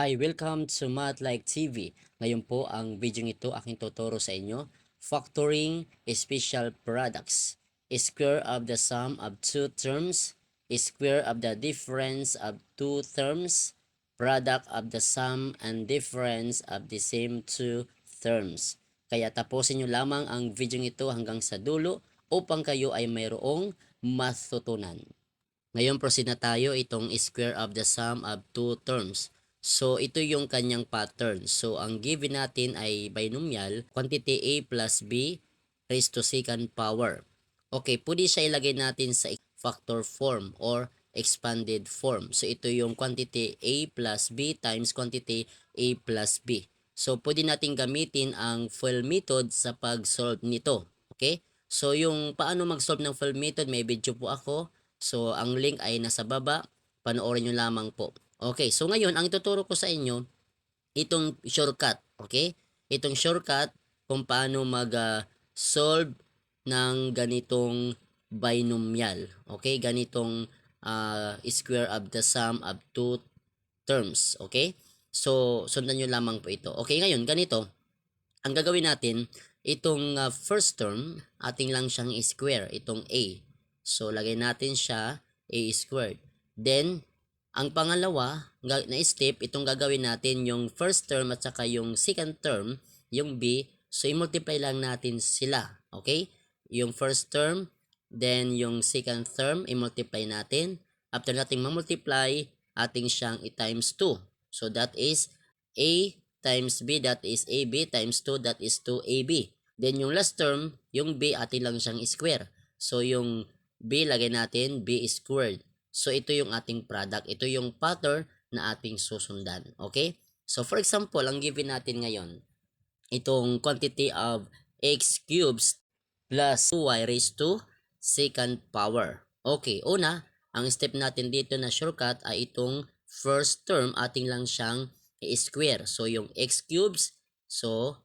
Hi, welcome to Math Like TV. Ngayon po ang video ito aking tuturo sa inyo, factoring special products. Square of the sum of two terms, square of the difference of two terms, product of the sum and difference of the same two terms. Kaya tapusin nyo lamang ang video ito hanggang sa dulo upang kayo ay mayroong matutunan. Ngayon proceed na tayo itong square of the sum of two terms. So ito yung kanyang pattern. So ang given natin ay binomial quantity A plus B raised to second power. Okay, pwede siya ilagay natin sa factor form or expanded form. So ito yung quantity A plus B times quantity A plus B. So pwede natin gamitin ang FOIL method sa pag-solve nito. Okay? So yung paano mag-solve ng FOIL method, may video po ako. So, ang link ay nasa baba. Panoorin nyo lamang po. Okay, so ngayon, ang ituturo ko sa inyo, itong shortcut. Okay? Itong shortcut kung paano mag-solve ng ganitong binomial. Okay? Ganitong square of the sum of two terms. Okay? So, sundan nyo lamang po ito. Okay, ngayon, ganito. Ang gagawin natin, itong first term, ating lang siyang square. Itong A. So, lagay natin siya A squared. Then, ang pangalawa na step, itong gagawin natin yung first term at saka yung second term, yung B. So, i-multiply lang natin sila. Okay? Yung first term, then yung second term, i-multiply natin. After nating ma-multiply, ating siyang i-times 2. So, that is A times B, that is AB times 2, that is 2AB. Then, yung last term, yung B, atin lang siyang square. So, yung B, lagay natin B squared. So, ito yung ating product. Ito yung pattern na ating susundan. Okay? So, for example, ang given natin ngayon, itong quantity of x cubes plus 2y raised to second power. Okay, una, ang step natin dito na shortcut ay itong first term, ating lang siyang i-square. So, yung x cubes, so,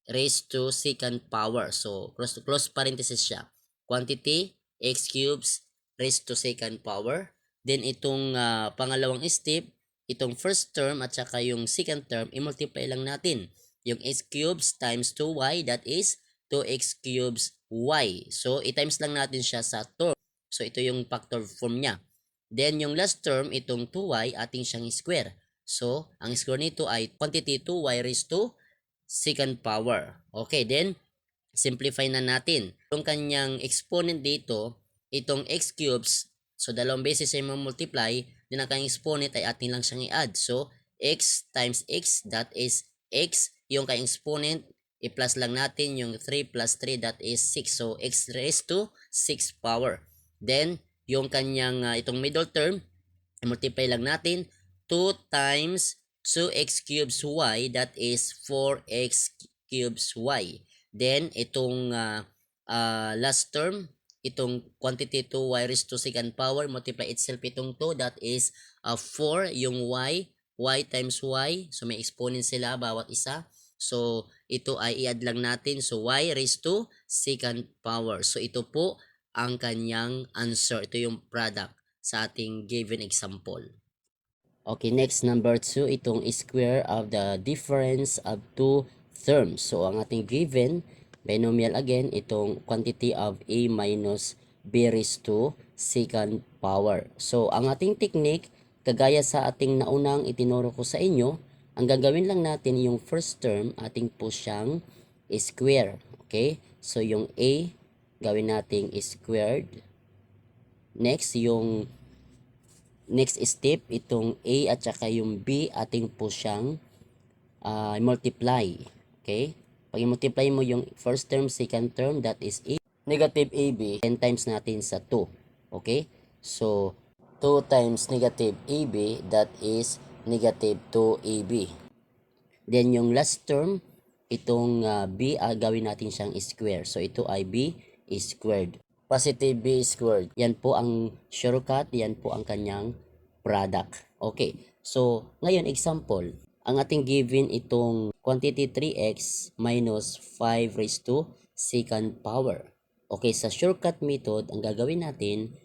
raised to second power. So, close parenthesis siya. Quantity, x cubes raised to second power. Then, itong pangalawang step, itong first term at saka yung second term, i-multiply lang natin. Yung x cubes times 2y, that is 2x cubes y. So, i-times lang natin siya sa term. So, ito yung factor form niya. Then, yung last term, itong 2y, ating siyang square. So, ang square nito ay quantity 2y raised to second power. Okay, then, simplify na natin. Yung kanyang exponent dito, itong x cubes, so dalawang beses ay multiply, then ang kanyang exponent ay atin lang siyang i-add. So, x times x, that is x, yung kanyang exponent, i-plus lang natin yung 3 plus 3, that is 6. So, x raised to 6 power. Then, yung kanyang itong middle term, i-multiply lang natin 2 times 2x cubes y, that is 4x cubes y. Then, itong last term, itong quantity 2y raised to second power, multiply itself itong 2, that is 4, yung y times y, so may exponent sila bawat isa. So, ito ay i-add lang natin, so y raised to second power. So, ito po ang kanyang answer. Ito yung product sa ating given example. Okay, next number 2, itong square of the difference of two terms. So, ang ating given, binomial again, itong quantity of A minus B raised to second power. So, ang ating technique, kagaya sa ating naunang itinuro ko sa inyo, ang gagawin lang natin yung first term, ating po siyang square. Okay? So, yung A, gawin nating squared. Next, yung next step, itong A at saka yung B, ating po siyang multiply. Okay? Pag i-multiply mo yung first term, second term, that is A. Negative AB, 10 times natin sa 2. Okay? So, 2 times negative AB, that is negative 2AB. Then, yung last term, itong B, gawin natin siyang square. So, ito ay B squared. Positive B squared. Yan po ang shortcut, yan po ang kanyang product. Okay, so ngayon example, ang ating given itong quantity 3x minus 5 raised to second power. Okay, sa shortcut method, ang gagawin natin,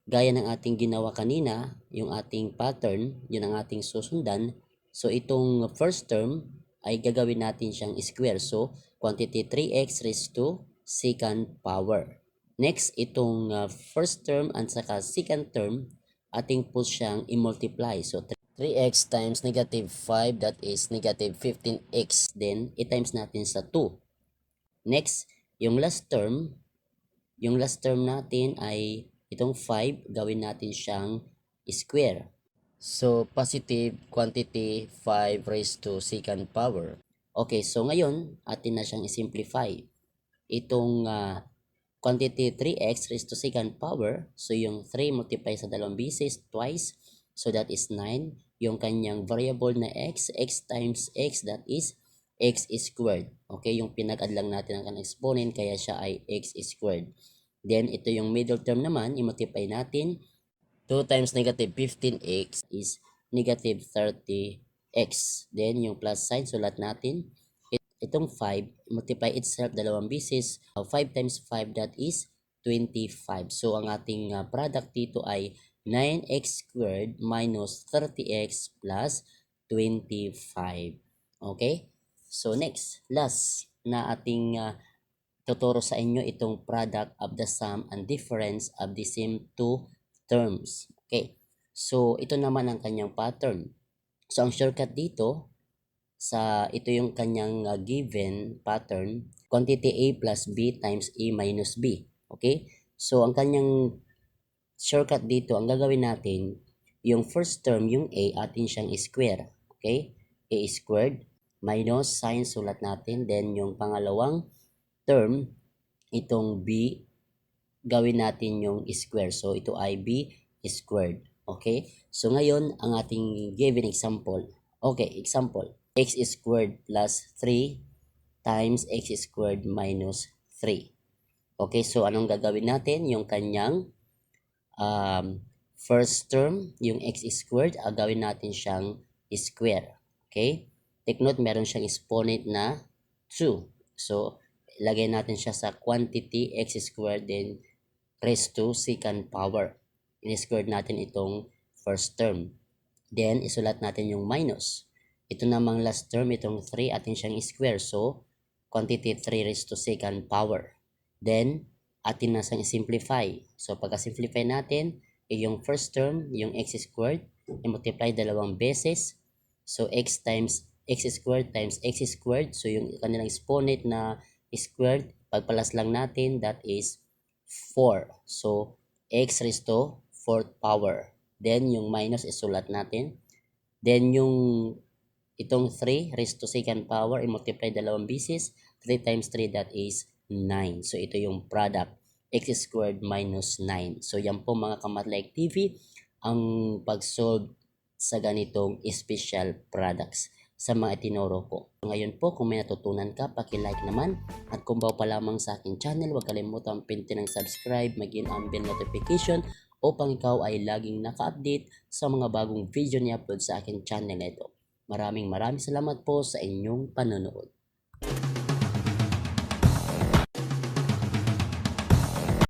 gaya ng ating ginawa kanina, yung ating pattern, yun ang ating susundan. So itong first term ay gagawin natin siyang square. So quantity 3x raised to second power. Next, itong first term at saka second term, ating po siyang i-multiply. So 3x times negative 5, that is negative 15x. Then, i-times natin sa 2. Next, yung last term natin ay itong 5, gawin natin siyang square. So, positive quantity 5 raised to second power. Okay, so ngayon, atin na siyang i-simplify. Itong quantity 3x raised to second power, so yung 3 multiply sa dalawang bisis, twice, so that is 9. Yung kanyang variable na x times x, that is x squared. Okay, yung pinag-add lang natin ang kanyang exponent, kaya siya ay x squared. Then, ito yung middle term naman, i-multiply natin. 2 times negative 15x is negative 30x. Then, yung plus sign, sulat natin. Itong 5, multiply itself dalawang bisis. 5 times 5, that is 25. So, ang ating product dito ay 9x squared minus 30x plus 25. Okay? So, next, last na ating tuturo sa inyo itong product of the sum and difference of the same two terms. Okay. So, ito naman ang kanyang pattern. So, ang shortcut dito, ito yung kanyang given pattern, quantity A plus B times A minus B. Okay? So, ang kanyang shortcut dito, ang gagawin natin, yung first term, yung A, atin siyang square. Okay? A squared minus sign, sulat natin. Then, yung pangalawang term, itong B, gawin natin yung square. So, ito ay B squared. Okay? So, ngayon, ang ating given example. Okay, example. X squared plus 3 times x squared minus 3. Okay, so anong gagawin natin? Yung kanyang first term, yung x squared, gawin natin siyang square. Okay? Take note, meron siyang exponent na 2. So, ilagay natin siya sa quantity x squared, then raised to second power. In-squared natin itong first term. Then, isulat natin yung minus. Ito namang last term, itong 3, atin siyang square. So, quantity 3 raised to second power. Then, atin na siyang simplify. So, pagka-simplify natin, yung first term, yung x squared, i-multiply dalawang beses. So, x times x squared times x squared. So, yung kanilang exponent na squared, pagpalas lang natin, that is 4. So, x raised to 4th power. Then, yung minus isulat natin. Then, yung itong 3 raised to second power, i-multiply dalawang bisis. 3 times 3, that is 9. So, ito yung product. X squared minus 9. So, yan po mga Kamatlaik TV, ang pag-solve sa ganitong special products sa mga itinuro ko. Ngayon po, kung may natutunan ka, paki-like naman. At kung bago pa lamang sa aking channel, huwag kalimutan pindutin ng subscribe, maging ang bell notification upang ikaw ay laging naka-update sa mga bagong video ni upload sa aking channel na ito. Maraming salamat po sa inyong panonood.